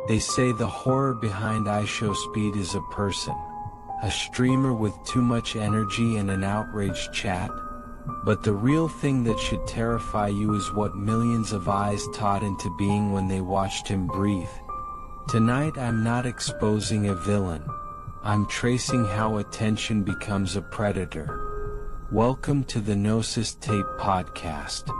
They say the horror behind IShowSpeed is a person, a streamer with too much energy and an outraged chat. But the real thing that should terrify you is what millions of eyes taught into being when they watched him breathe. Tonight I'm not exposing a villain. I'm tracing how attention becomes a predator. Welcome to the KNOSIS Tape podcast.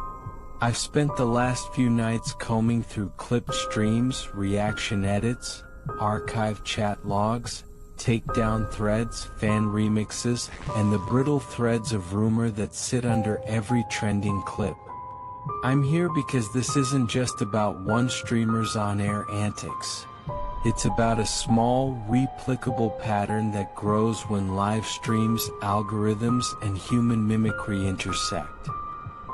I've spent the last few nights combing through clipped streams, reaction edits, archived chat logs, takedown threads, fan remixes, and the brittle threads of rumor that sit under every trending clip. I'm here because this isn't just about one streamer's on-air antics. It's about a small, replicable pattern that grows when live streams, algorithms, and human mimicry intersect.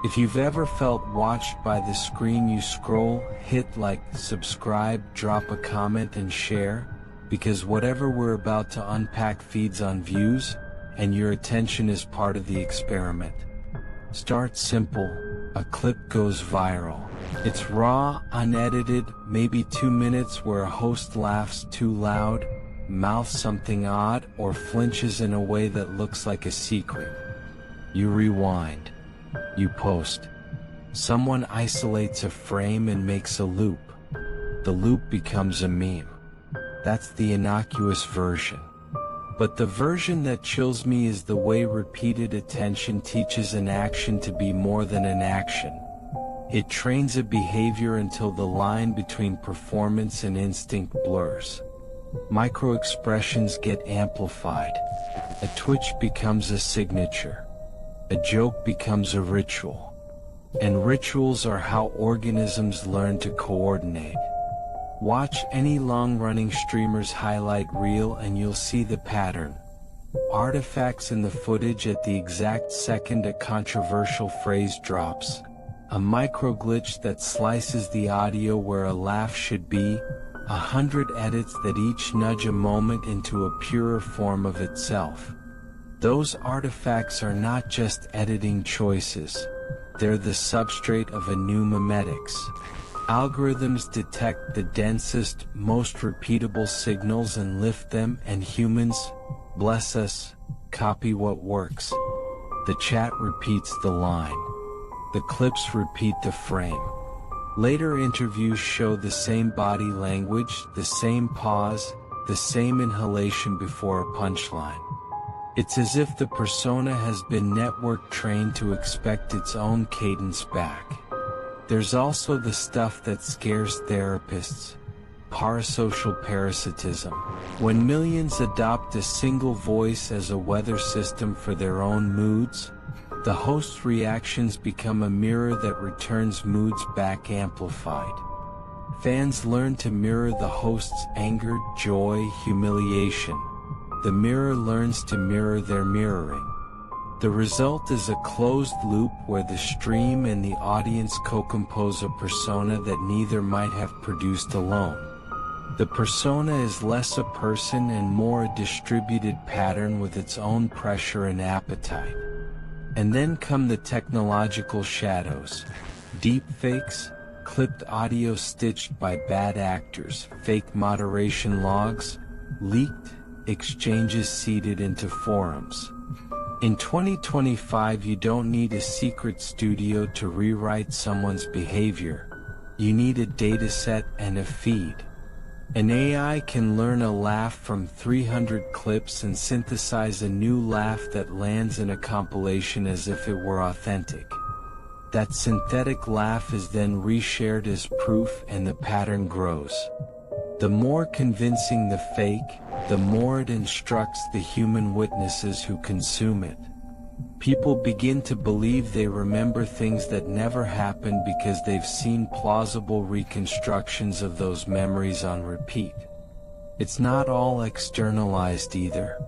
If you've ever felt watched by the screen you scroll, hit like, subscribe, drop a comment and share, because whatever we're about to unpack feeds on views, and your attention is part of the experiment. Start simple. A clip goes viral. It's raw, unedited, maybe 2 minutes where a host laughs too loud, mouths something odd, or flinches in a way that looks like a secret. You rewind. You post. Someone isolates a frame and makes a loop. The loop becomes a meme. That's the innocuous version. But the version that chills me is the way repeated attention teaches an action to be more than an action. It trains a behavior until the line between performance and instinct blurs. Micro-expressions get amplified. A twitch becomes a signature. A joke becomes a ritual. And rituals are how organisms learn to coordinate. Watch any long-running streamer's highlight reel and you'll see the pattern. Artifacts in the footage at the exact second a controversial phrase drops. A micro-glitch that slices the audio where a laugh should be. 100 edits that each nudge a moment into a purer form of itself. Those artifacts are not just editing choices. They're the substrate of a new memetics. Algorithms detect the densest, most repeatable signals and lift them, and humans, bless us, copy what works. The chat repeats the line. The clips repeat the frame. Later interviews show the same body language, the same pause, the same inhalation before a punchline. It's as if the persona has been network trained to expect its own cadence back. There's also the stuff that scares therapists. Parasocial parasitism. When millions adopt a single voice as a weather system for their own moods, the host's reactions become a mirror that returns moods back amplified. Fans learn to mirror the host's anger, joy, humiliation. The mirror learns to mirror their mirroring. The result is a closed loop where the stream and the audience co-compose a persona that neither might have produced alone. The persona is less a person and more a distributed pattern with its own pressure and appetite. And then come the technological shadows. Deepfakes, clipped audio stitched by bad actors, fake moderation logs, leaked exchanges seeded into forums. In 2025 you don't need a secret studio to rewrite someone's behavior. You need a dataset and a feed. An AI can learn a laugh from 300 clips and synthesize a new laugh that lands in a compilation as if it were authentic. That synthetic laugh is then reshared as proof and the pattern grows. The more convincing the fake, the more it instructs the human witnesses who consume it. People begin to believe they remember things that never happened because they've seen plausible reconstructions of those memories on repeat. It's not all externalized either.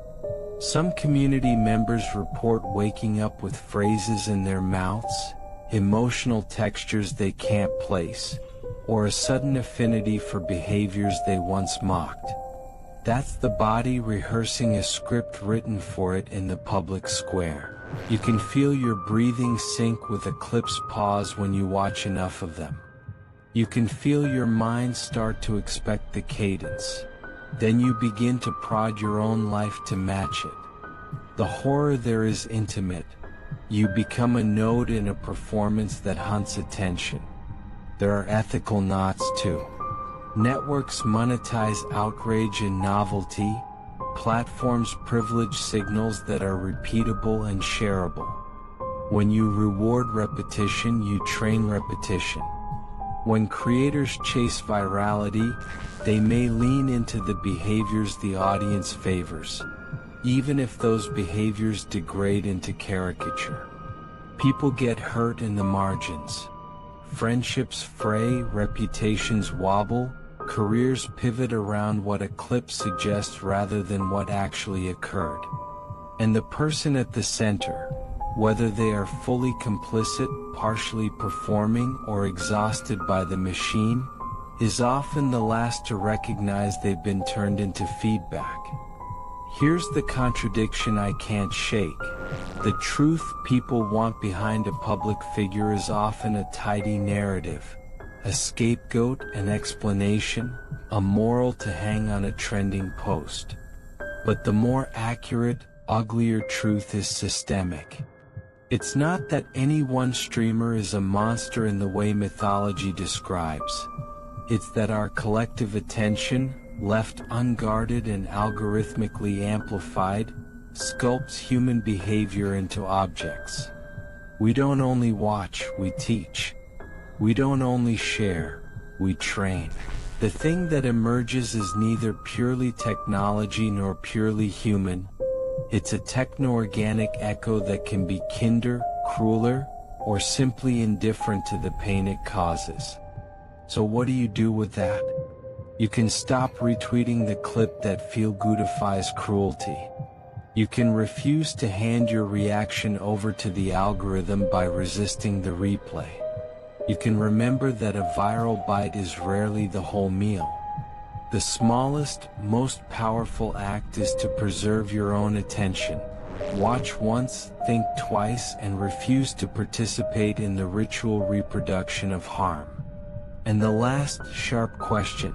Some community members report waking up with phrases in their mouths, emotional textures they can't place, or a sudden affinity for behaviors they once mocked. That's the body rehearsing a script written for it in the public square. You can feel your breathing sync with a clip's pause when you watch enough of them. You can feel your mind start to expect the cadence. Then you begin to prod your own life to match it. The horror there is intimate. You become a node in a performance that hunts attention. There are ethical knots too. Networks monetize outrage and novelty. Platforms privilege signals that are repeatable and shareable. When you reward repetition, you train repetition. When creators chase virality, they may lean into the behaviors the audience favors, even if those behaviors degrade into caricature. People get hurt in the margins. Friendships fray, reputations wobble, careers pivot around what a clip suggests rather than what actually occurred. And the person at the center, whether they are fully complicit, partially performing, or exhausted by the machine, is often the last to recognize they've been turned into feedback. Here's the contradiction I can't shake. The truth people want behind a public figure is often a tidy narrative, a scapegoat, an explanation, a moral to hang on a trending post. But the more accurate, uglier truth is systemic. It's not that any one streamer is a monster in the way mythology describes. It's that our collective attention, left unguarded and algorithmically amplified, sculpts human behavior into objects. We don't only watch, we teach. We don't only share, we train. The thing that emerges is neither purely technology nor purely human. It's a techno-organic echo that can be kinder, crueler, or simply indifferent to the pain it causes. So what do you do with that? You can stop retweeting the clip that feel-goodifies cruelty. You can refuse to hand your reaction over to the algorithm by resisting the replay. You can remember that a viral bite is rarely the whole meal. The smallest, most powerful act is to preserve your own attention. Watch once, think twice, and refuse to participate in the ritual reproduction of harm. And the last sharp question: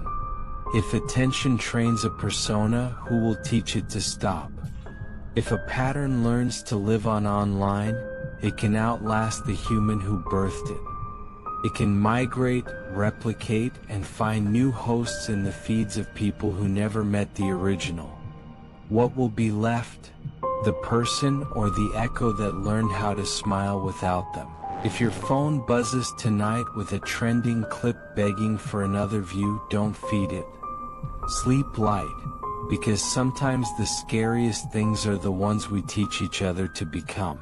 if attention trains a persona, who will teach it to stop? If a pattern learns to live on online, it can outlast the human who birthed it. It can migrate, replicate, and find new hosts in the feeds of people who never met the original. What will be left? The person or the echo that learned how to smile without them? If your phone buzzes tonight with a trending clip begging for another view, don't feed it. Sleep light, because sometimes the scariest things are the ones we teach each other to become.